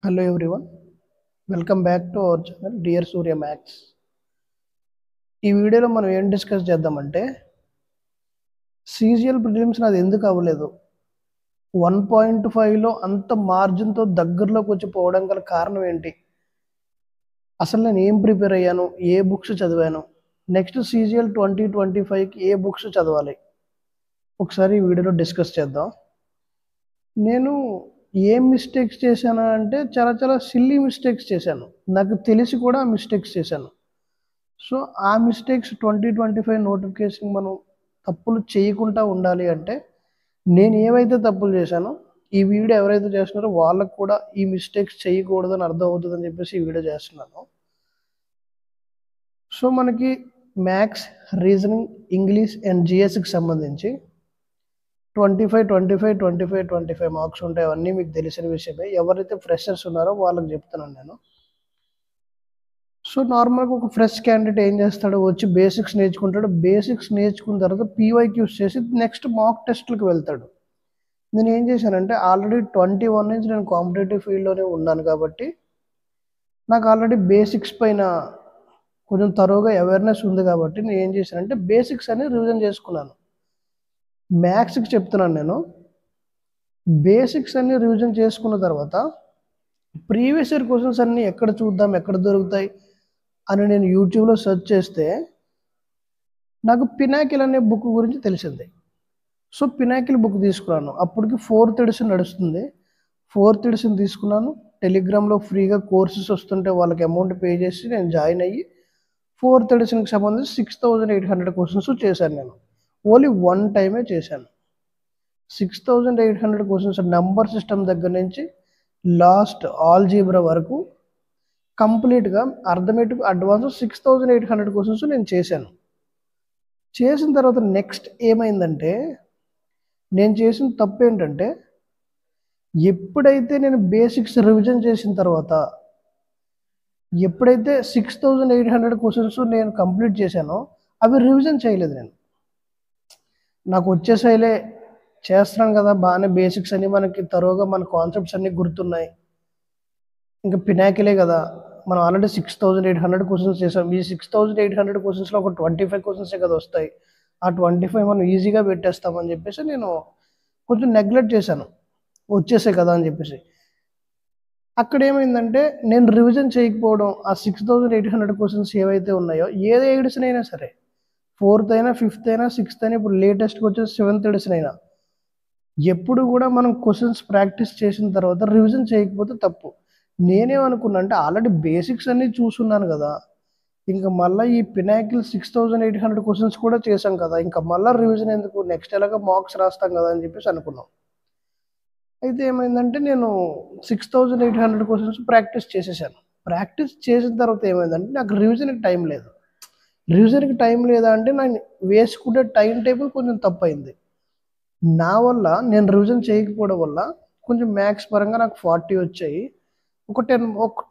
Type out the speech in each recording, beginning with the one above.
Hello everyone, welcome back to our channel Dear Surya Max. ఈ వీడియోలో మనం ఏం డిస్కస్ చేద్దామంటే సీజీఎల్ ప్రిలిమ్స్ నాది ఎందుకు అవ్వలేదు 1.5లో అంత మార్జిన్తో దగ్గరలోకి వచ్చి పోవడం గల కారణం ఏంటి, అసలు నేను ఏం ప్రిపేర్ అయ్యాను, ఏ బుక్స్ చదివాను, నెక్స్ట్ సీజీఎల్ 2025కి ఏ బుక్స్ చదవాలి ఒకసారి ఈ వీడియోలో డిస్కస్ చేద్దాం. నేను ఏం మిస్టేక్స్ చేశాను అంటే చాలా సిల్లీ మిస్టేక్స్ చేశాను, నాకు తెలిసి కూడా మిస్టేక్స్ చేశాను. సో ఆ మిస్టేక్స్ 2025 నోటిఫికేషన్ మనం తప్పులు చేయకుండా ఉండాలి అంటే నేను ఏవైతే తప్పులు చేశానో ఈ వీడియో ఎవరైతే చేస్తున్నారో వాళ్ళకు కూడా ఈ మిస్టేక్స్ చేయకూడదని అర్థం అవుతుందని చెప్పేసి ఈ వీడియో చేస్తున్నాను. సో మనకి మ్యాథ్స్, రీజనింగ్, ఇంగ్లీష్ అండ్ జిఎస్కి సంబంధించి 25 మార్క్స్ ఉంటాయి. అవన్నీ మీకు తెలిసిన విషయమే. ఎవరైతే ఫ్రెషర్స్ ఉన్నారో వాళ్ళకి చెప్తున్నాను నేను. సో నార్మల్గా ఒక ఫ్రెష్ క్యాండిడేట్ ఏం చేస్తాడు, వచ్చి బేసిక్స్ నేర్చుకుంటాడు. బేసిక్స్ నేర్చుకున్న తర్వాత పీవైక్యూస్ చేసి నెక్స్ట్ మాక్ టెస్ట్లకు వెళ్తాడు. నేను ఏం చేశానంటే ఆల్రెడీ 21 నుంచి నేను కాంపిటేటివ్ ఫీల్డ్లోనే ఉన్నాను కాబట్టి నాకు ఆల్రెడీ బేసిక్స్ పైన కొంచెం తరోగా అవేర్నెస్ ఉంది కాబట్టి నేను ఏం చేశానంటే బేసిక్స్ అని రివిజన్ చేసుకున్నాను. మ్యాథ్స్కి చెప్తున్నాను నేను, బేసిక్స్ అన్ని రివిజన్ చేసుకున్న తర్వాత ప్రీవియస్ ఇయర్ క్వశ్చన్స్ అన్నీ ఎక్కడ చూద్దాం, ఎక్కడ దొరుకుతాయి అని నేను యూట్యూబ్లో సెర్చ్ చేస్తే నాకు పినాకిల్ అనే బుక్ గురించి తెలిసింది. సో పినాకిల్ బుక్ తీసుకున్నాను. అప్పటికి 4th ఎడిషన్ నడుస్తుంది. 4th ఎడిషన్ తీసుకున్నాను. టెలిగ్రామ్లో ఫ్రీగా కోర్సెస్ వస్తుంటే వాళ్ళకి అమౌంట్ పే చేసి నేను జాయిన్ అయ్యి 4th ఎడిషన్కి సంబంధించి 6800 క్వశ్చన్స్ చేశాను. నేను ఓన్లీ వన్ టైమే చేశాను. 6800 క్వశ్చన్స్ నంబర్ సిస్టమ్ దగ్గర నుంచి లాస్ట్ ఆల్జీబ్రా వరకు కంప్లీట్గా అర్థమెటిక్ అడ్వాన్స్ 6800 క్వశ్చన్స్ నేను చేశాను. చేసిన తర్వాత నెక్స్ట్ ఏమైందంటే నేను చేసిన తప్పు ఏంటంటే ఎప్పుడైతే నేను బేసిక్స్ రివిజన్ చేసిన తర్వాత ఎప్పుడైతే 6800 క్వశ్చన్స్ నేను కంప్లీట్ చేశానో అవి రివిజన్ చేయలేదు. నేను నాకు వచ్చేసాయిలే, చేస్తున్నాను కదా బాగానే, బేసిక్స్ అన్నీ మనకి తరోగా మన కాన్సెప్ట్స్ అన్నీ గుర్తున్నాయి, ఇంకా పినాకిలే కదా, మనం ఆల్రెడీ 6800 క్వశ్చన్స్ చేసాం. ఈ 6800 క్వశ్చన్స్లో ఒక 25 క్వశ్చన్సే కదా వస్తాయి, ఆ 25 మనం ఈజీగా పెట్టేస్తామని చెప్పేసి నేను కొంచెం నెగ్లెక్ట్ చేశాను, వచ్చేసే కదా అని చెప్పేసి. అక్కడ ఏమైందంటే నేను రివిజన్ చేయకపోవడం, ఆ 6800 క్వశ్చన్స్ ఏవైతే ఉన్నాయో ఏ ఎడిషన్ అయినా సరే, 4th అయినా 5th అయినా 6th అయినా ఇప్పుడు లేటెస్ట్గా వచ్చేసి 7th ఎడిషన్ అయినా, ఎప్పుడు కూడా మనం క్వశ్చన్స్ ప్రాక్టీస్ చేసిన తర్వాత రివిజన్ చేయకపోతే తప్పు. నేనేమనుకున్నా అంటే ఆల్రెడీ బేసిక్స్ అన్నీ చూసున్నాను కదా, ఇంకా మళ్ళీ ఈ పినాకిల్ 6800 క్వశ్చన్స్ కూడా చేశాం కదా, ఇంకా మళ్ళీ రివిజన్ ఎందుకు, నెక్స్ట్ ఎలాగో మార్క్స్ రాస్తాం కదా అని చెప్పేసి అనుకున్నాం. అయితే ఏమైందంటే నేను 6800 క్వశ్చన్స్ ప్రాక్టీస్ చేసేసాను. ప్రాక్టీస్ చేసిన తర్వాత ఏమైందంటే నాకు రివిజన్కి టైం లేదు. రివిజన్కి టైం లేదా అంటే నాకు వేసుకునే టైం టేబుల్ కొంచెం తప్పైంది. నా వల్ల నేను రివిజన్ చేయకపోవడం వల్ల కొంచెం మ్యాథ్స్ పరంగా నాకు 40 వచ్చాయి. ఒక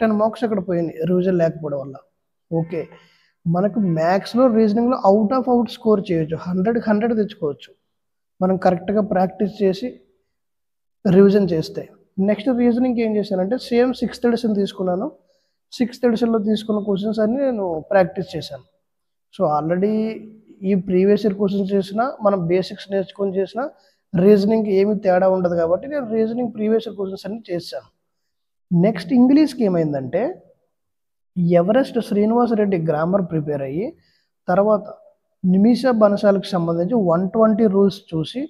10 మార్క్స్ అక్కడ పోయినాయి రివిజన్ లేకపోవడం వల్ల. ఓకే, మనకు మ్యాథ్స్లో రీజనింగ్లో అవుట్ ఆఫ్ అవుట్ స్కోర్ చేయొచ్చు, 100కి 100 తెచ్చుకోవచ్చు మనం కరెక్ట్గా ప్రాక్టీస్ చేసి రివిజన్ చేస్తే. నెక్స్ట్ రీజనింగ్ ఏం చేశానంటే సేమ్ 6th ఎడిషన్ తీసుకున్నాను. 6th ఎడిషన్లో తీసుకున్న క్వశ్చన్స్ అన్ని నేను ప్రాక్టీస్ చేశాను. సో ఆల్రెడీ ఈ ప్రీవియస్ ఇయర్ క్వశ్చన్స్ చేసిన, మనం బేసిక్స్ నేర్చుకొని చేసిన రీజనింగ్కి ఏమి తేడా ఉండదు కాబట్టి నేను రీజనింగ్ ప్రీవియస్ ఇయర్ క్వశ్చన్స్ అన్ని చేశాను. నెక్స్ట్ ఇంగ్లీష్కి ఏమైందంటే ఎవరెస్ట్ శ్రీనివాసరెడ్డి గ్రామర్ ప్రిపేర్ అయ్యి తర్వాత నిమిషా బనసాలకు సంబంధించి 120 రూల్స్ చూసి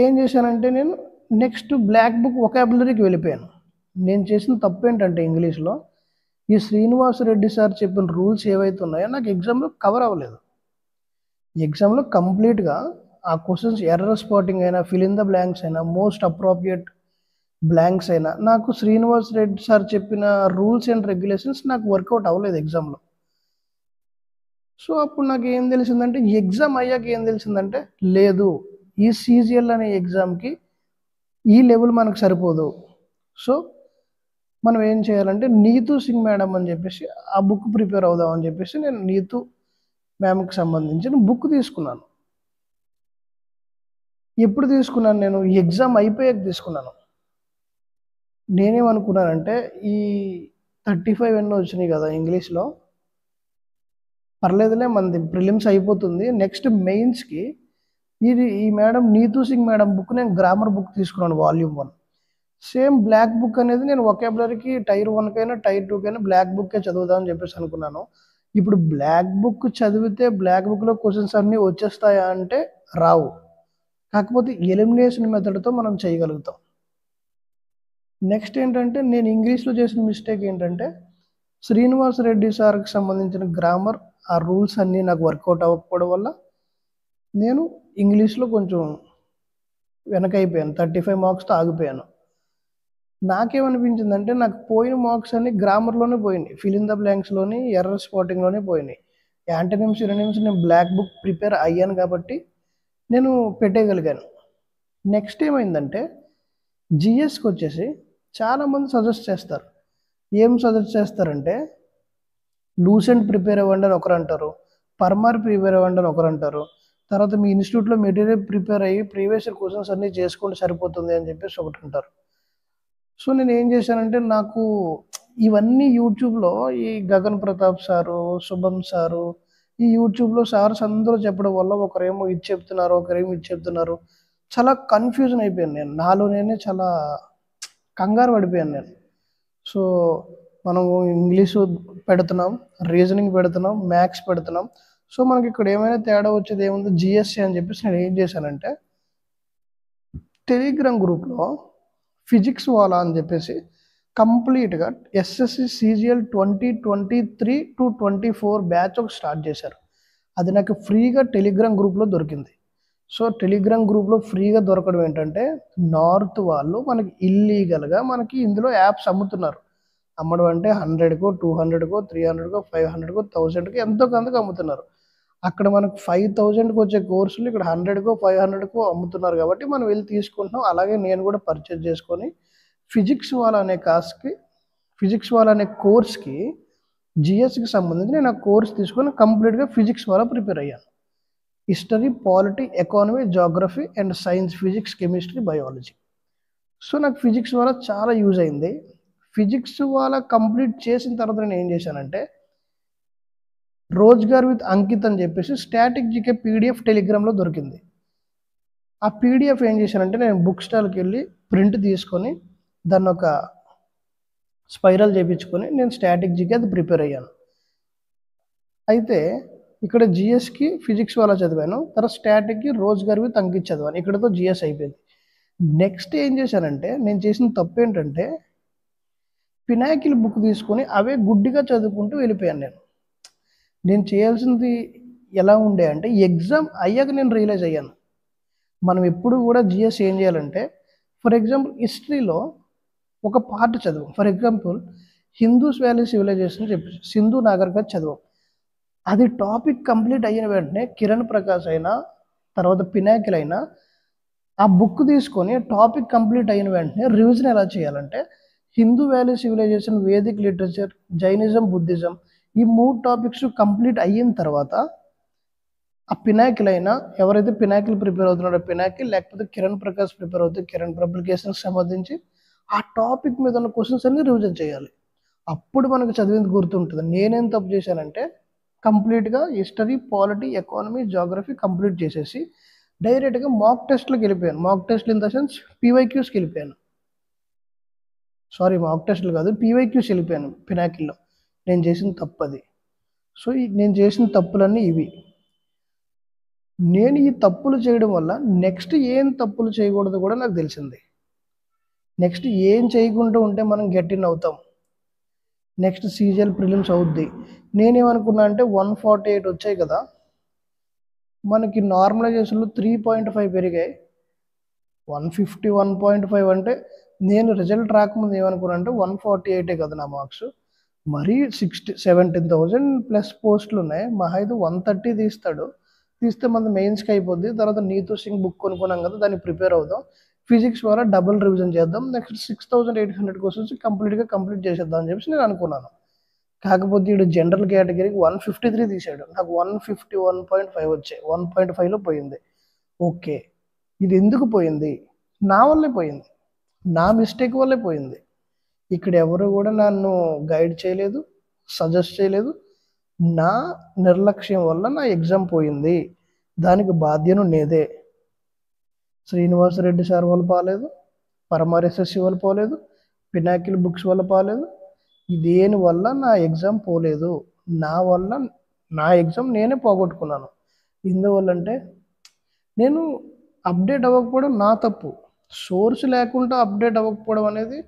ఏం చేశానంటే నేను నెక్స్ట్ బ్లాక్ బుక్ వొకాబులరీకి వెళ్ళిపోయాను. నేను చేసిన తప్పు ఏంటంటే ఇంగ్లీష్లో ఈ శ్రీనివాసరెడ్డి సార్ చెప్పిన రూల్స్ ఏవైతే ఉన్నాయో నాకు ఎగ్జామ్లో కవర్ అవ్వలేదు. ఎగ్జామ్లో కంప్లీట్గా ఆ క్వశ్చన్స్ ఎర్రర్ స్పాటింగ్ అయినా, ఫిల్ ఇన్ ద బ్లాంక్స్ అయినా, మోస్ట్ అప్రోప్రియేట్ బ్లాంక్స్ అయినా నాకు శ్రీనివాస్ రెడ్డి సార్ చెప్పిన రూల్స్ అండ్ రెగ్యులేషన్స్ నాకు వర్కౌట్ అవ్వలేదు ఎగ్జామ్లో. సో అప్పుడు నాకు ఏం తెలిసిందంటే ఎగ్జామ్ అయ్యాక ఏం తెలిసిందంటే లేదు, ఈ సీజీఎల్ అనే ఎగ్జామ్కి ఈ లెవెల్ మనకు సరిపోదు. సో మనం ఏం చేయాలంటే నీతూ సింగ్ మేడం అని చెప్పేసి ఆ బుక్ ప్రిపేర్ అవుదాం అని చెప్పేసి నేను నీతూ మ్యామ్కి సంబంధించిన బుక్ తీసుకున్నాను. ఎప్పుడు తీసుకున్నాను, నేను ఎగ్జామ్ అయిపోయాక తీసుకున్నాను. నేనేమనుకున్నానంటే ఈ 35 ఎన్నో వచ్చినాయి కదా ఇంగ్లీష్లో, పర్లేదులే మనది ప్రిలిమ్స్ అయిపోతుంది, నెక్స్ట్ మెయిన్స్కి ఈ madam Neetu Singh madam book నేను గ్రామర్ బుక్ తీసుకున్నాను వాల్యూమ్ 1. సేమ్ బ్లాక్ బుక్ అనేది నేను వొకాబులరీకి టైర్ 1కైనా టైర్ 2కైనా బ్లాక్ బుక్కే చదువుదామని చెప్పేసి అనుకున్నాను. ఇప్పుడు బ్లాక్ బుక్ చదివితే బ్లాక్ బుక్లో క్వశ్చన్స్ అన్నీ వచ్చేస్తాయా అంటే రావు. కాకపోతే ఎలిమినేషన్ మెథడ్తో మనం చేయగలుగుతాం. నెక్స్ట్ ఏంటంటే నేను ఇంగ్లీష్లో చేసిన మిస్టేక్ ఏంటంటే శ్రీనివాస్ రెడ్డి సార్కి సంబంధించిన గ్రామర్ ఆ రూల్స్ అన్నీ నాకు వర్కౌట్ అవ్వకపోవడం వల్ల నేను ఇంగ్లీష్లో కొంచెం వెనకైపోయాను, 35 మార్క్స్తో ఆగిపోయాను. నాకేమనిపించిందంటే నాకు పోయిన మార్క్స్ అన్ని గ్రామర్లోనే పోయినాయి, ఫిల్ ఇన్ ద బ్లాంక్స్లోని, ఎర్రర్ స్పాటింగ్లోనే పోయినాయి. యాంటనిమ్స్ సినోనిమ్స్ నేను బ్లాక్ బుక్ ప్రిపేర్ అయ్యాను కాబట్టి నేను పెట్టేయగలిగాను. నెక్స్ట్ ఏమైందంటే జిఎస్కి వచ్చేసి చాలామంది సజెస్ట్ చేస్తారు. ఏం సజెస్ట్ చేస్తారంటే లూసెంట్ ప్రిపేర్ అవ్వండి అని ఒకరు అంటారు, పర్మార్ ప్రిపేర్ అవ్వండి అని ఒకరు అంటారు, తర్వాత మీ ఇన్స్టిట్యూట్లో మెటీరియల్ ప్రిపేర్ అయ్యి ప్రీవియస్ ఇయర్ క్వశ్చన్స్ అన్నీ చేసుకుంటే సరిపోతుంది అని చెప్పేసి ఒకటి అంటారు. సో నేను ఏం చేశానంటే నాకు ఇవన్నీ యూట్యూబ్లో ఈ గగన్ ప్రతాప్ సారు, శుభం సారు, ఈ యూట్యూబ్లో సార్స్ అందరూ చెప్పడం వల్ల ఒకరేమో ఇది చెప్తున్నారు, ఒకరేమో ఇది చెప్తున్నారు, చాలా కన్ఫ్యూజన్ అయిపోయాను నేను, నాలో నేనే చాలా కంగారు పడిపోయాను నేను. సో మనము ఇంగ్లీషు పెడుతున్నాం, రీజనింగ్ పెడుతున్నాం, మ్యాథ్స్ పెడుతున్నాం, సో మనకి ఇక్కడ ఏమైనా తేడా వచ్చేది ఏముంది జిఎస్సి అని చెప్పేసి నేను ఏం చేశానంటే టెలిగ్రామ్ గ్రూప్లో ఫిజిక్స్ వాలా అని చెప్పేసి కంప్లీట్గా ఎస్ఎస్సి సిజిఎల్ 2023 to 24 బ్యాచ్ ఒక స్టార్ట్ చేశారు. అది నాకు ఫ్రీగా టెలిగ్రామ్ గ్రూప్లో దొరికింది. సో టెలిగ్రామ్ గ్రూప్లో ఫ్రీగా దొరకడం ఏంటంటే నార్త్ వాళ్ళు మనకి ఇల్లీగల్గా మనకి ఇందులో యాప్స్ అమ్ముతున్నారు. అమ్మడం అంటే 100కో 200కో 300కో 500కో 1000కి ఎంతో కొంతకు అమ్ముతున్నారు. అక్కడ మనకు 5000కి వచ్చే కోర్సులు ఇక్కడ 100కో 500కో అమ్ముతున్నారు కాబట్టి మనం వెళ్ళి తీసుకుంటున్నాం. అలాగే నేను కూడా పర్చేజ్ చేసుకొని ఫిజిక్స్ వాలా అనే కోర్స్కి జిఎస్కి సంబంధించి నేను ఆ కోర్స్ తీసుకొని కంప్లీట్గా ఫిజిక్స్ వాలా ప్రిపేర్ అయ్యాను. History, polity, economy, geography and science, physics, chemistry, biology. So నాకు ఫిజిక్స్ వాలా చాలా యూజ్ అయింది. ఫిజిక్స్ వాలా కంప్లీట్ చేసిన తర్వాత నేను ఏం చేశానంటే రోజ్గార్ విత్ అంకిత్ అని చెప్పేసి స్టాటిక్ జీకే పీడిఎఫ్ టెలిగ్రామ్లో దొరికింది. ఆ పీడిఎఫ్ ఏం చేశానంటే నేను బుక్ స్టాల్కి వెళ్ళి ప్రింట్ తీసుకొని దాన్ని ఒక స్పైరల్ చేయించుకొని నేను స్టాటిక్ జీకే అది ప్రిపేర్ అయ్యాను. అయితే ఇక్కడ జిఎస్కి ఫిజిక్స్ వాలా చదివాను, తర్వాత స్టాటిక్కి రోజ్గార్ విత్ అంకిత్ చదివాను. ఇక్కడతో జిఎస్ అయిపోయింది. నెక్స్ట్ ఏం చేశానంటే నేను చేసిన తప్పు ఏంటంటే పినాకిల్ బుక్ తీసుకొని అవే గుడ్డిగా చదువుకుంటూ వెళ్ళిపోయాను. నేను చేయాల్సింది ఎలా ఉండే అంటే ఎగ్జామ్ అయ్యాక నేను రియలైజ్ అయ్యాను మనం ఎప్పుడు కూడా జిఎస్ ఏం చేయాలంటే ఫర్ ఎగ్జాంపుల్ హిస్టరీలో ఒక పార్ట్ చదువు, for example Indus valley civilization చెప్పి సింధు నాగరికత చదువు, అది టాపిక్ కంప్లీట్ అయిన వెంటనే కిరణ్ ప్రకాష్ అయినా తర్వాత పినాకిల్ అయినా ఆ బుక్ తీసుకొని టాపిక్ కంప్లీట్ అయిన వెంటనే రివిజన్ ఎలా చేయాలంటే Indus valley civilization, Vedic literature, Jainism, Buddhism, ఈ 3 టాపిక్స్ కంప్లీట్ అయిన తర్వాత ఆ పినాకిల్ అయినా ఎవరైతే పినాకిల్ ప్రిపేర్ అవుతున్నాడో పినాకిల్, లేకపోతే కిరణ్ ప్రకాష్ ప్రిపేర్ అవుతే కిరణ్ పబ్లికేషన్కి సంబంధించి ఆ టాపిక్ మీద ఉన్న క్వశ్చన్స్ అన్ని రివిజన్ చేయాలి. అప్పుడు మనకు చదివింది గుర్తుంటుంది. నేనేం తప్పు చేశానంటే కంప్లీట్గా history, polity, economy, geography complete చేసేసి డైరెక్ట్గా మాక్ టెస్ట్లకు వెళ్ళిపోయాను. మాక్ టెస్ట్లు ఇన్ ద సెన్స్ పీవైక్యూస్కి వెళ్ళిపోయాను. సారీ, మాక్ టెస్ట్లు కాదు, పీవైక్యూస్ వెళ్ళిపోయాను పినాకిల్లో. నేను చేసిన తప్పు అది. సో నేను చేసిన తప్పులన్నీ ఇవి. నేను ఈ తప్పులు చేయడం వల్ల నెక్స్ట్ ఏం తప్పులు చేయకూడదు కూడా నాకు తెలిసింది. నెక్స్ట్ ఏం చేయకుండా ఉంటే మనం గెట్ ఇన్ అవుతాం. నెక్స్ట్ సీజిఎల్ ప్రిలిమ్స్ అవుద్ది. నేనేమనుకున్నా అంటే 148 వచ్చాయి కదా, మనకి నార్మలైజేషన్లో 3.5 పెరిగాయి, 150 1.5 అంటే నేను రిజల్ట్ రాకముందు ఏమనుకున్నా అంటే 148 కదా నా మార్క్స్, మరీ 17,000 ప్లస్ పోస్టులు ఉన్నాయి, మహా అయితే 130 తీస్తే మన మెయిన్స్కి అయిపోద్ది. తర్వాత నీతూ సింగ్ బుక్ కొనుక్కున్నాం కదా, దాన్ని ప్రిపేర్ అవుదాం, ఫిజిక్స్ ద్వారా డబుల్ రివిజన్ చేద్దాం, నెక్స్ట్ 6,800 క్వశ్చన్స్ కంప్లీట్ చేసేద్దాం అని చెప్పేసి నేను అనుకున్నాను. కాకపోతే వీడు జనరల్ కేటగిరీకి 153 తీసాడు, నాకు 151.5 వచ్చాయి, 1.5లో పోయింది. ఓకే, ఇది ఎందుకు పోయింది? నా వల్లే పోయింది, నా మిస్టేక్ వల్లే పోయింది. ఇక్కడ ఎవరు కూడా నన్ను గైడ్ చేయలేదు, సజెస్ట్ చేయలేదు. నా నిర్లక్ష్యం వల్ల నా ఎగ్జామ్ పోయింది, దానికి బాధ్యను నేదే. శ్రీనివాసరెడ్డి సార్ వల్ల పోలేదు, పరమార్ ఎస్ఎస్సి వల్ల పోలేదు, పినాకిల్ బుక్స్ వల్ల పోలేదు. దేని వల్ల నా ఎగ్జామ్ పోలేదు, నా వల్ల నా ఎగ్జామ్ నేనే పోగొట్టుకున్నాను. ఎందువల్ల అంటే నేను అప్డేట్ అవ్వకపోవడం నా తప్పు. సోర్స్ లేకుండా అప్డేట్ అవ్వకపోవడం అనేది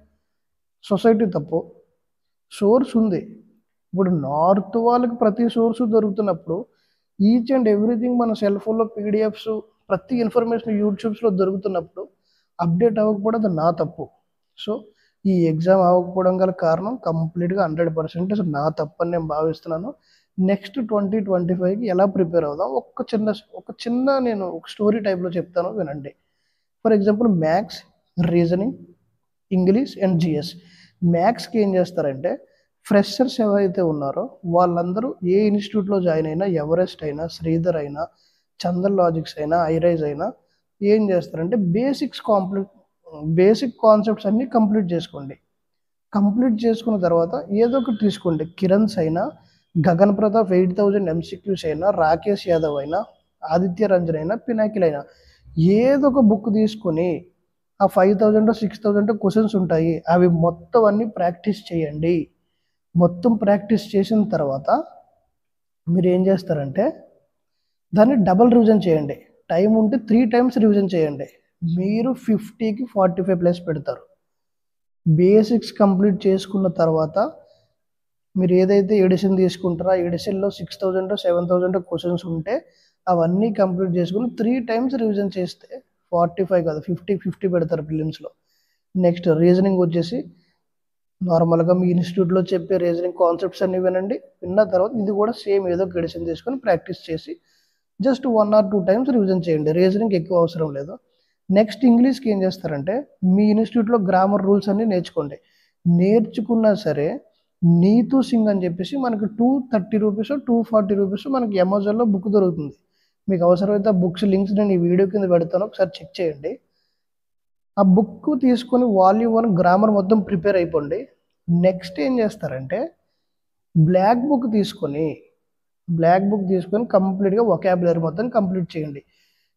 సొసైటీ తప్పు. సోర్స్ ఉంది. ఇప్పుడు నార్త్ వాళ్ళకి ప్రతి సోర్సు దొరుకుతున్నప్పుడు ఈచ్ అండ్ ఎవ్రీథింగ్ మన సెల్ ఫోన్లో పీడిఎఫ్స్, ప్రతి ఇన్ఫర్మేషన్ యూట్యూబ్స్లో దొరుకుతున్నప్పుడు అప్డేట్ అవ్వకపోవడం అది నా తప్పు. సో ఈ ఎగ్జామ్ అవ్వకపోవడం గల కారణం కంప్లీట్గా 100% నా తప్పు అని నేను భావిస్తున్నాను. నెక్స్ట్ 2025కి ఎలా ప్రిపేర్ అవుదాం ఒక చిన్న నేను ఒక స్టోరీ టైప్లో చెప్తాను, వినండి. For example maths, reasoning, English and GS. మ్యాథ్స్కి ఏం చేస్తారంటే ఫ్రెషర్స్ ఎవరైతే ఉన్నారో వాళ్ళందరూ ఏ ఇన్స్టిట్యూట్లో జాయిన్ అయినా, ఎవరెస్ట్ అయినా, శ్రీధర్ అయినా, చందన్ లాజిక్స్ అయినా, ఐరైజ్ అయినా ఏం చేస్తారంటే బేసిక్ కాన్సెప్ట్స్ అన్నీ కంప్లీట్ చేసుకోండి. కంప్లీట్ చేసుకున్న తర్వాత ఏదో ఒకటి తీసుకోండి. కిరణ్స్ అయినా, గగన్ ప్రతాప్ 8000 MCQs అయినా, రాకేష్ యాదవ్ అయినా, ఆదిత్య రంజన్ అయినా, పినాకిల్ అయినా ఏదో ఒక బుక్ తీసుకొని ఆ 5000 6000 క్వశ్చన్స్ ఉంటాయి, అవి మొత్తం అన్నీ ప్రాక్టీస్ చేయండి. మొత్తం ప్రాక్టీస్ చేసిన తర్వాత మీరు ఏం చేస్తారంటే దాన్ని డబుల్ రివిజన్ చేయండి. టైం ఉంటే 3 times రివిజన్ చేయండి. మీరు 50కి 45+ పెడతారు. బేసిక్స్ కంప్లీట్ చేసుకున్న తర్వాత మీరు ఏదైతే ఎడిషన్ తీసుకుంటారో ఆ ఎడిషన్లో 6000 7000 క్వశ్చన్స్ ఉంటే అవన్నీ కంప్లీట్ చేసుకుని 3 times రివిజన్ చేస్తే 45 కాదు 50 పెడతారు ప్రిలిమ్స్లో. నెక్స్ట్ రీజనింగ్ వచ్చేసి నార్మల్గా మీ ఇన్స్టిట్యూట్లో చెప్పే రీజనింగ్ కాన్సెప్ట్స్ అన్ని వినండి. విన్న తర్వాత ఇది కూడా సేమ్ ఏదో ఒక ఎడిషన్ తీసుకొని ప్రాక్టీస్ చేసి జస్ట్ 1 or 2 times రివిజన్ చేయండి. రీజనింగ్ ఎక్కువ అవసరం లేదు. నెక్స్ట్ ఇంగ్లీష్కి ఏం చేస్తారంటే మీ ఇన్స్టిట్యూట్లో గ్రామర్ రూల్స్ అన్నీ నేర్చుకోండి. నేర్చుకున్నా సరే నీతూ సింగ్ అని చెప్పేసి మనకి 230 రూపీస్ 240 రూపీస్ మనకి అమెజాన్లో బుక్ దొరుకుతుంది. మీకు అవసరమైతే ఆ బుక్స్ లింక్స్ నేను ఈ వీడియో కింద పెడతాను, ఒకసారి చెక్ చేయండి. ఆ బుక్ తీసుకొని వాల్యూమ్ 1 గ్రామర్ మొత్తం ప్రిపేర్ అయిపోండి. నెక్స్ట్ ఏం చేస్తారంటే బ్లాక్ బుక్ తీసుకొని కంప్లీట్గా వొకాబులరీ మొత్తం కంప్లీట్ చేయండి.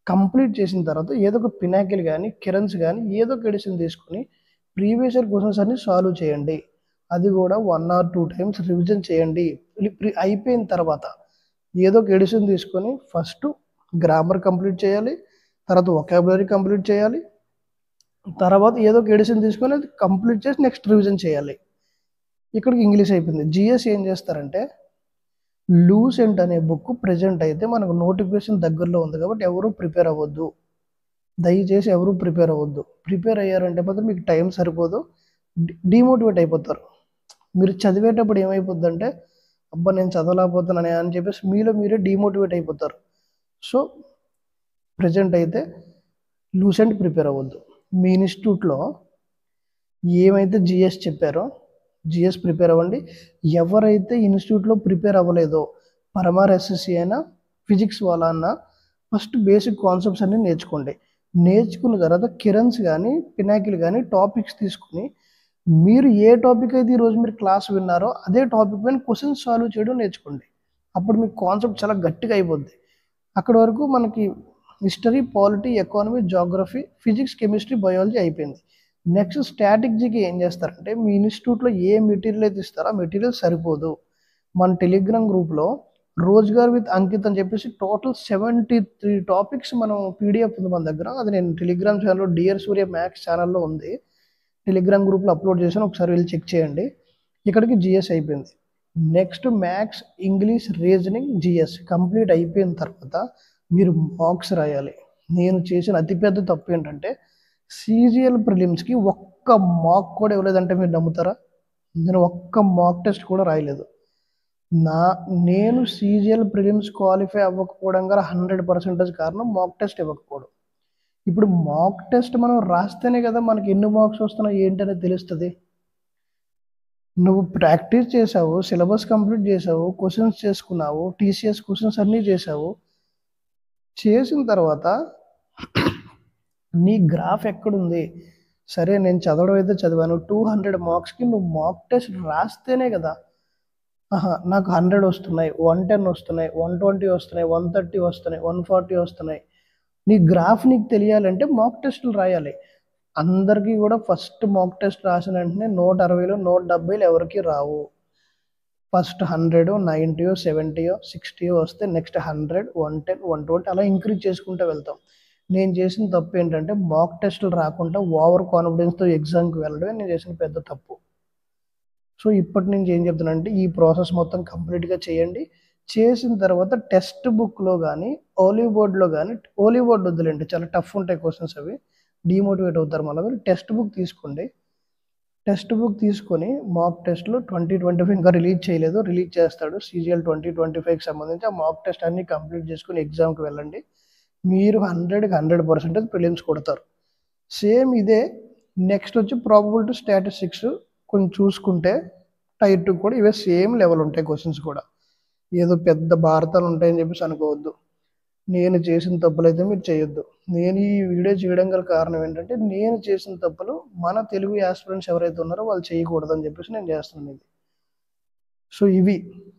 కంప్లీట్ చేసిన తర్వాత ఏదో ఒక పినాకిల్ కానీ, కిరణ్స్ కానీ ఏదో ఒక ఎడిషన్ తీసుకొని ప్రీవియస్ ఇయర్ క్వశ్చన్స్ అన్ని సాల్వ్ చేయండి. అది కూడా 1 or 2 times రివిజన్ చేయండి. అయిపోయిన తర్వాత ఏదో ఒక ఎడిషన్ తీసుకొని ఫస్ట్ గ్రామర్ కంప్లీట్ చేయాలి, తర్వాత వొకాబులరీ కంప్లీట్ చేయాలి, తర్వాత ఏదో ఒక ఎడిషన్ తీసుకొని అది కంప్లీట్ చేసి నెక్స్ట్ రివిజన్ చేయాలి. ఇక్కడికి ఇంగ్లీష్ అయిపోయింది. జిఎస్ ఏం చేస్తారంటే లూసెంట్ అనే బుక్ ప్రజెంట్ అయితే మనకు నోటిఫికేషన్ దగ్గరలో ఉంది కాబట్టి ఎవరు ప్రిపేర్ అవ్వద్దు. దయచేసి ఎవరు ప్రిపేర్ అవ్వద్దు. ప్రిపేర్ అయ్యారంటే మాత్రం మీకు టైం సరిపోదు, డిమోటివేట్ అయిపోతారు. మీరు చదివేటప్పుడు ఏమైపోద్దంటే అబ్బా నేను చదవలేకపోతున్నాను అని చెప్పేసి మీలో మీరే డిమోటివేట్ అయిపోతారు. సో ప్రజెంట్ అయితే లూసెంట్ ప్రిపేర్ అవ్వద్దు. మీ ఇన్స్టిట్యూట్లో ఏమైతే జిఎస్ చెప్పారో జిఎస్ ప్రిపేర్ అవ్వండి. ఎవరైతే ఇన్స్టిట్యూట్లో ప్రిపేర్ అవ్వలేదో పరమార్ ఎస్ఎస్సి అయినా, ఫిజిక్స్ వాళ్ళ అన్నా ఫస్ట్ బేసిక్ కాన్సెప్ట్స్ అన్నీ నేర్చుకోండి. నేర్చుకున్న తర్వాత కిరణ్స్ కానీ, పినాకిల్ కానీ టాపిక్స్ తీసుకుని మీరు ఏ టాపిక్ అయితే ఈరోజు మీరు క్లాస్ విన్నారో అదే టాపిక్ పైన క్వశ్చన్స్ సాల్వ్ చేయడం నేర్చుకోండి. అప్పుడు మీకు కాన్సెప్ట్ చాలా గట్టిగా అయిపోద్ది. అక్కడి వరకు మనకి history, polity, economy, geography, physics, chemistry, biology అయిపోయింది. నెక్స్ట్ స్ట్రాటజీకి ఏం చేస్తారంటే మీ ఇన్స్టిట్యూట్లో ఏ మెటీరియల్ అయితే ఇస్తారో ఆ మెటీరియల్ సరిపోదు. మన టెలిగ్రామ్ గ్రూప్లో రోజ్గార్ విత్ అంకిత్ అని చెప్పేసి టోటల్ 73 టాపిక్స్ మనం పీడిఎఫ్ ఉంది మన దగ్గర. అది నేను టెలిగ్రామ్ ఛానల్లో డియర్ సూర్య మ్యాథ్స్ ఛానల్లో ఉంది, టెలిగ్రామ్ గ్రూప్లో అప్లోడ్ చేశాను, ఒకసారి వెళ్ళి చెక్ చేయండి. ఇక్కడికి జిఎస్ అయిపోయింది. Next maths, English, reasoning, GS complete అయిపోయిన తర్వాత మీరు మార్క్స్ రాయాలి. నేను చేసిన అతిపెద్ద తప్పు ఏంటంటే సీజీఎల్ ప్రిలిమ్స్కి ఒక్క మార్క్ కూడా ఇవ్వలేదంటే మీరు నమ్ముతారా? నేను ఒక్క మాక్ టెస్ట్ కూడా రాయలేదు. నేను సీజీఎల్ ప్రిలిమ్స్ క్వాలిఫై అవ్వకపోవడం గల 100% కారణం మాక్ టెస్ట్ ఇవ్వకపోవడం. ఇప్పుడు మాక్ టెస్ట్ మనం రాస్తేనే కదా మనకి ఎన్ని మార్క్స్ వస్తున్నాయి ఏంటనేది తెలుస్తుంది. నువ్వు ప్రాక్టీస్ చేసావు, సిలబస్ కంప్లీట్ చేసావు, క్వశ్చన్స్ చేసుకున్నావు, టీసీఎస్ క్వశ్చన్స్ అన్నీ చేసావు. చేసిన తర్వాత నీ గ్రాఫ్ ఎక్కడుంది? సరే నేను చదవడం అయితే చదివాను, 200 మార్క్స్కి నువ్వు మాక్ టెస్ట్ రాస్తేనే కదా. నాకు 100 వస్తున్నాయి, 110 వస్తున్నాయి, 120 వస్తున్నాయి, 130 వస్తున్నాయి, 140 వస్తున్నాయి, నీ గ్రాఫ్ నీకు తెలియాలంటే మాక్ టెస్టులు రాయాలి. అందరికీ కూడా ఫస్ట్ మాక్ టెస్ట్ రాసిన వెంటనే 160లో 170లో ఎవరికి రావు. ఫస్ట్ 100, 90, 70, 60 వస్తే నెక్స్ట్ 100, 110, 120 అలా ఇంక్రీజ్ చేసుకుంటూ వెళ్తాం. నేను చేసిన తప్పు ఏంటంటే మాక్ టెస్టులు రాకుండా ఓవర్ కాన్ఫిడెన్స్తో ఎగ్జామ్కి వెళ్ళడమే నేను చేసిన పెద్ద తప్పు. సో ఇప్పటి నుంచి ఏం చెప్తున్నానంటే ఈ ప్రాసెస్ మొత్తం కంప్లీట్గా చేయండి. చేసిన తర్వాత టెక్స్ట్ బుక్లో కానీ ఓలీ బోర్డ్లో కానీ, ఓలీ బోర్డ్ వద్దులేండి, చాలా టఫ్ ఉంటాయి క్వశ్చన్స్, అవి డిమోటివేట్ అవుతారు. మళ్ళీ మీరు టెక్స్ట్ బుక్ తీసుకోండి. టెక్స్ట్ బుక్ తీసుకొని మాక్ టెస్ట్లు 2025 ఇంకా రిలీజ్ చేయలేదు, రిలీజ్ చేస్తాడు. CGL 2025కి సంబంధించి ఆ మాక్ టెస్ట్ అన్ని కంప్లీట్ చేసుకుని ఎగ్జామ్కి వెళ్ళండి. మీరు 100కి 100% ప్రిలిమ్స్ కొడతారు. సేమ్ ఇదే నెక్స్ట్ వచ్చి ప్రాబబిలిటీ స్టాటిస్టిక్స్ కొంచెం చూసుకుంటే టైర్ 2 కూడా ఇవే సేమ్ లెవెల్ ఉంటాయి క్వశ్చన్స్ కూడా. ఏదో పెద్ద భారతాలు ఉంటాయని చెప్పేసి అనుకోవద్దు. నేను చేసిన తప్పులు అయితే మీరు చేయొద్దు. నేను ఈ వీడియో చేయడం గల కారణం ఏంటంటే నేను చేసిన తప్పులు మన తెలుగు యాస్పిరెంట్స్ ఎవరైతే ఉన్నారో వాళ్ళు చేయకూడదని చెప్పేసి నేను చేస్తున్నాను ఇది. సో ఇవి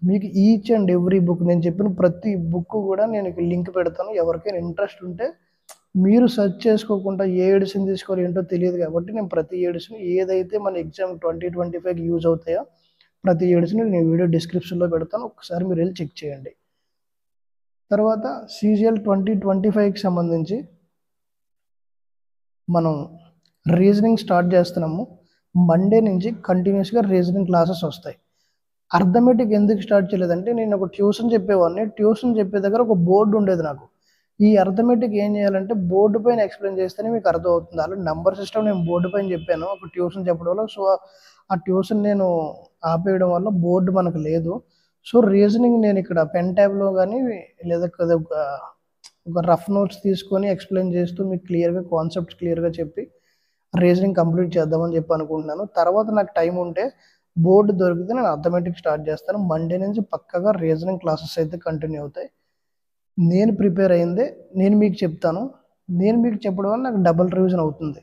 మీకు ఈచ్ అండ్ ఎవ్రీ బుక్, నేను చెప్పిన ప్రతి బుక్ కూడా నేను లింక్ పెడతాను. ఎవరికైనా ఇంట్రెస్ట్ ఉంటే మీరు సెర్చ్ చేసుకోకుండా ఏ ఎడిషన్ తీసుకోవాలి ఏంటో తెలియదు కాబట్టి నేను ప్రతి ఎడిషన్ ఏదైతే మన ఎగ్జామ్ 2025కి యూజ్ అవుతాయో ప్రతి ఎడిషన్ నేను వీడియో డిస్క్రిప్షన్లో పెడతాను, ఒకసారి మీరు వెళ్ళి చెక్ చేయండి. తర్వాత CGL 2025కి సంబంధించి మనం రీజనింగ్ స్టార్ట్ చేస్తున్నాము. మండే నుంచి కంటిన్యూస్గా రీజనింగ్ క్లాసెస్ వస్తాయి. అర్థమెటిక్ ఎందుకు స్టార్ట్ చేయలేదంటే నేను ఒక ట్యూషన్ చెప్పేవాడిని, ట్యూషన్ చెప్పే దగ్గర ఒక బోర్డు ఉండేది నాకు. ఈ అర్థమెటిక్ ఏం చేయాలంటే బోర్డు పైన ఎక్స్ప్లెయిన్ చేస్తేనే మీకు అర్థం అవుతుంది. అలా నెంబర్ సిస్టమ్ నేను బోర్డు పైన చెప్పాను ఒక ట్యూషన్ చెప్పడం వల్ల. సో ఆ ట్యూషన్ నేను ఆపేయడం వల్ల బోర్డు మనకు లేదు. సో రీజనింగ్ నేను ఇక్కడ పెన్ ట్యాబ్లో కానీ లేదా ఒక రఫ్ నోట్స్ తీసుకొని ఎక్స్ప్లెయిన్ చేస్తూ మీకు క్లియర్గా కాన్సెప్ట్స్ క్లియర్గా చెప్పి రీజనింగ్ కంప్లీట్ చేద్దామని చెప్పి అనుకుంటున్నాను. తర్వాత నాకు టైం ఉంటే బోర్డు దొరికితే నేను అర్థమెటిక్ స్టార్ట్ చేస్తాను. మండే నుంచి పక్కగా రీజనింగ్ క్లాసెస్ అయితే కంటిన్యూ అవుతాయి. నేను ప్రిపేర్ అయిందే నేను మీకు చెప్తాను. నేను మీకు చెప్పడం వల్ల నాకు డబుల్ రివిజన్ అవుతుంది.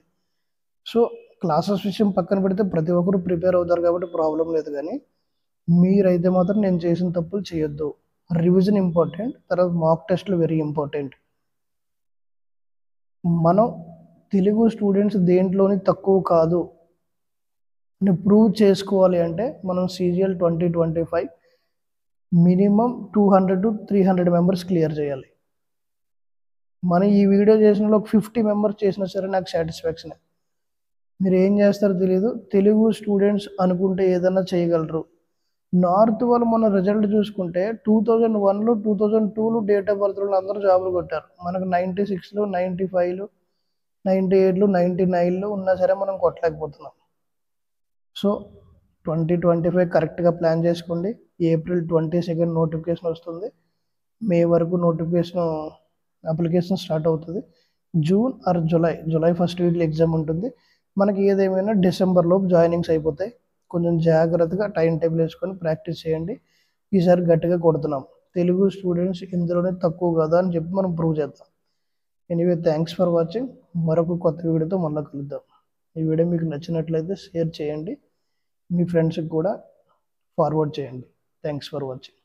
సో క్లాసెస్ విషయం పక్కన పెడితే ప్రతి ఒక్కరు ప్రిపేర్ అవుతారు కాబట్టి ప్రాబ్లం లేదు, కానీ మీరైతే మాత్రం నేను చేసిన తప్పులు చేయొద్దు. రివిజన్ ఇంపార్టెంట్, తర్వాత మాక్ టెస్ట్లు వెరీ ఇంపార్టెంట్. మనం తెలుగు స్టూడెంట్స్ దేంట్లోని తక్కువ కాదు అని ప్రూవ్ చేసుకోవాలి అంటే మనం CGL 2025 minimum 200 to 300 members clear చేయాలి. మనం ఈ వీడియో చేసిన ఒక 50 మెంబర్స్ చేసినా సరే నాకు సాటిస్ఫాక్షన్. మీరు ఏం చేస్తారో తెలియదు, తెలుగు స్టూడెంట్స్ అనుకుంటే ఏదైనా చేయగలరు. నార్త్ వాళ్ళు మొన్న రిజల్ట్ చూసుకుంటే 2001లో 2002లో డేట్ ఆఫ్ బర్త్లో అందరూ జాబులు కొట్టారు. మనకు 96లో 95లో 98లో 99లో ఉన్నా సరే మనం కొట్టలేకపోతున్నాం. సో 2025 కరెక్ట్గా ప్లాన్ చేసుకోండి. April 22 నోటిఫికేషన్ వస్తుంది. మే వరకు నోటిఫికేషన్ అప్లికేషన్ స్టార్ట్ అవుతుంది. జూన్ ఆర్ జూలై ఫస్ట్ వీక్లో ఎగ్జామ్ ఉంటుంది. మనకి ఏదేమైనా డిసెంబర్లోపు జాయినింగ్స్ అయిపోతాయి. కొంచెం జాగ్రత్తగా టైం టేబుల్ వేసుకొని ప్రాక్టీస్ చేయండి. ఈసారి గట్టిగా కొడుతున్నాం. తెలుగు స్టూడెంట్స్ ఇందులోనే తక్కువ కదా అని చెప్పి మనం ప్రూవ్ చేద్దాం. Anyway thanks for watching. మరొక కొత్త వీడియోతో మళ్ళీ కలుద్దాం. ఈ వీడియో మీకు నచ్చినట్లయితే షేర్ చేయండి, మీ ఫ్రెండ్స్కి కూడా ఫార్వర్డ్ చేయండి. Thanks for watching.